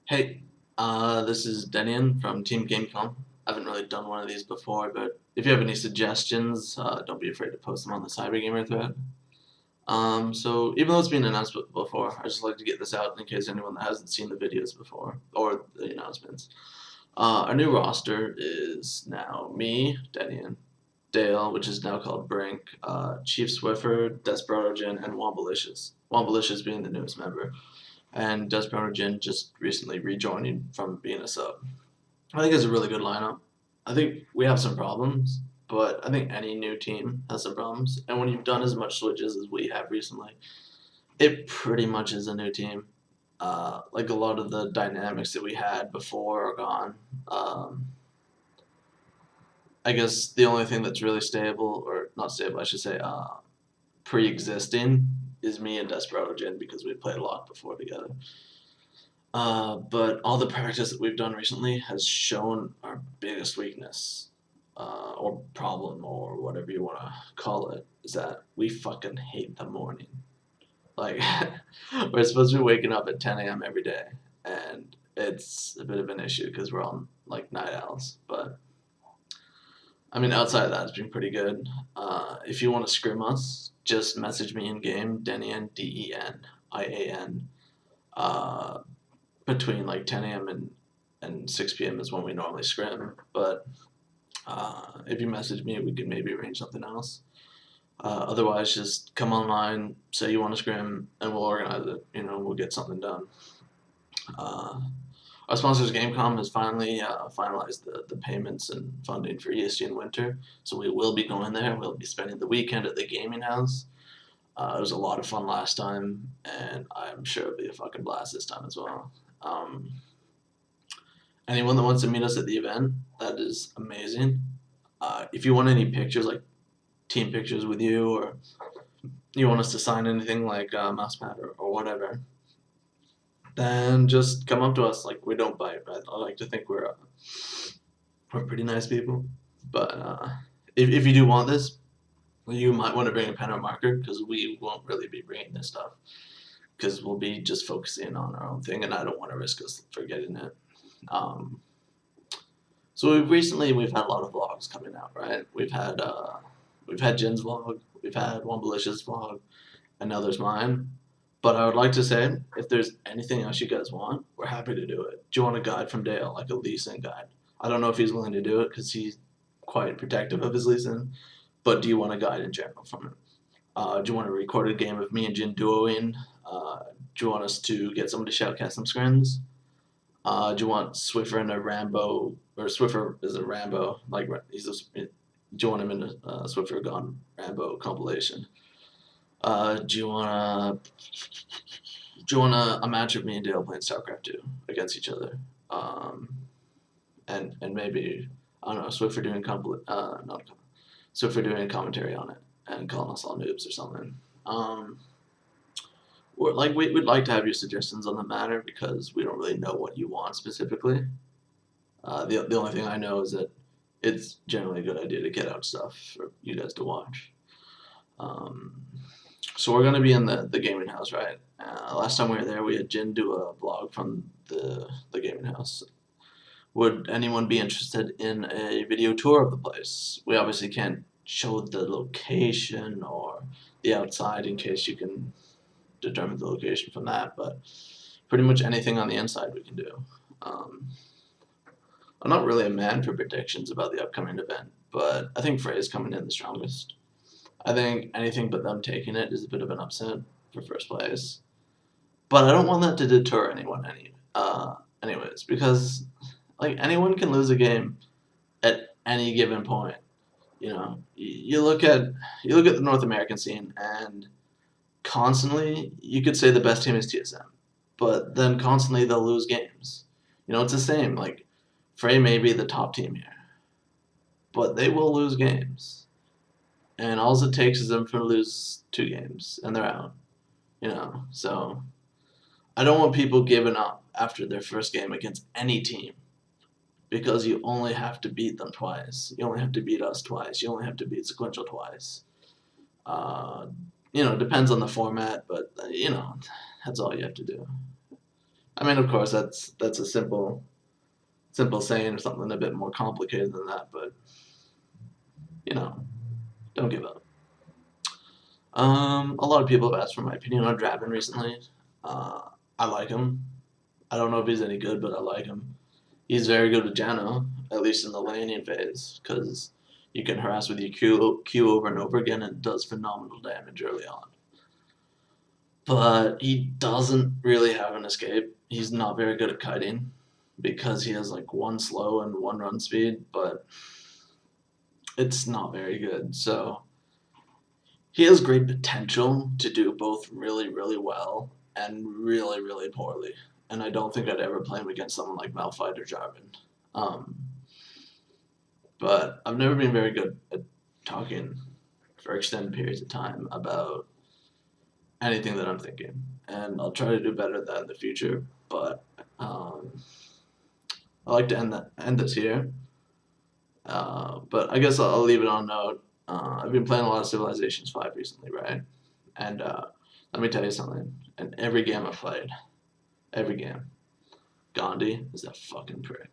Hey, this is Denian from Team Gamecom. I haven't really done one of these before, but if you have any suggestions, don't be afraid to post them on the Cybergamer thread. So even though it's been announced before, I just like to get this out in case anyone that hasn't seen the videos before or the announcements. Our new roster is now me, Denian, Dale, which is now called Brink, Chief Swiffer, Desperatogen, and Wombalicious. Wombalicious being the newest member and Desperatogen just recently rejoining from being a sub. I think it's a really good lineup. I think we have some problems, but I think any new team has some problems. And when you've done as much switches as we have recently, it pretty much is a new team. Like a lot of the dynamics that we had before are gone. I guess the only thing that's really stable, or not stable, I should say, pre-existing, is me and Desperatogen because we played a lot before together. But all the practice that we've done recently has shown our biggest weakness, or problem, or whatever you want to call it, is that we fucking hate the morning. Like, we're supposed to be waking up at 10 a.m. every day, and it's a bit of an issue because we're all like night owls. But I mean, outside of that, it's been pretty good. If you want to scrim us, just message me in game, Denian, Denian. Uh, Between like 10 a.m. and 6 p.m. is when we normally scrim. But if you message me, we could maybe arrange something else. Otherwise, just come online, say you want to scrim, and we'll organize it. We'll get something done. Uh, our sponsors, Gamecom, has finally finalized the payments and funding for ESG in winter. So we will be going there. We'll be spending the weekend at the gaming house. It was a lot of fun last time, and I'm sure it'll be a fucking blast this time as well. Anyone that wants to meet us at the event, that is amazing. If you want any pictures, like team pictures with you, or you want us to sign anything like mousepad or whatever, then just come up to us. Like, we don't bite. Right? I like to think we're pretty nice people. But if you do want this, you might want to bring a pen or marker because we won't really be bringing this stuff because we'll be just focusing on our own thing, and I don't want to risk us forgetting it. So we've had a lot of vlogs coming out, right? We've had Jen's vlog, we've had One Malicious vlog, and now there's mine. But I would like to say, if there's anything else you guys want, we're happy to do it. Do you want a guide from Dale, like a leasing guide? I don't know if he's willing to do it because he's quite protective of his leasing, but do you want a guide in general from him? Do you want a recorded game of me and Jin duoing? Do you want us to get someone to shoutcast some scrims? Do you want Swiffer in a Rambo, or Swiffer is a Rambo, like he's do you want him in a Swiffer Gone Rambo compilation? Do you want a match of me and Dale playing StarCraft 2 against each other? And maybe I don't know, Swiffer doing not Swiffer doing a commentary on it and calling us all noobs or something. We'd like to have your suggestions on the matter because we don't really know what you want specifically. The only thing I know is that it's generally a good idea to get out stuff for you guys to watch. So we're gonna be in the gaming house, right? Last time we were there, we had Jin do a vlog from the gaming house. Would anyone be interested in a video tour of the place? We obviously can't show the location or the outside in case you can determine the location from that, but pretty much anything on the inside we can do. I'm not really a man for predictions about the upcoming event, but I think Frey's coming in the strongest. I think anything but them taking it is a bit of an upset for first place, but I don't want that to deter anyone anyways, because like anyone can lose a game at any given point. You look at the North American scene, and constantly you could say the best team is TSM, but then constantly they'll lose games. It's the same. Like, Frey may be the top team here, but they will lose games, and all it takes is them to lose 2 games and they're out. So I don't want people giving up after their first game against any team because you only have to beat them twice. You only have to beat us twice. You only have to beat Sequential twice. It depends on the format, but that's all you have to do. I mean, of course, that's a simple saying or something a bit more complicated than that, but you know, don't give up. A lot of people have asked for my opinion on Draven recently. Uh, I like him. I don't know if he's any good, but I like him. He's very good with Jano, at least in the laning phase, because you can harass with your Q over and over again, and it does phenomenal damage early on. But he doesn't really have an escape. He's not very good at kiting because he has like one slow and one run speed, but it's not very good. So he has great potential to do both really, really well and really, really poorly. And I don't think I'd ever play him against someone like Malphite or Jarvan. Um, but I've never been very good at talking for extended periods of time about anything that I'm thinking. And I'll try to do better at that in the future. But um, I like to end this here. But I guess I'll leave it on note. I've been playing a lot of Civilizations 5 recently, right? And let me tell you something. In every game I've played, every game, Gandhi is that fucking prick.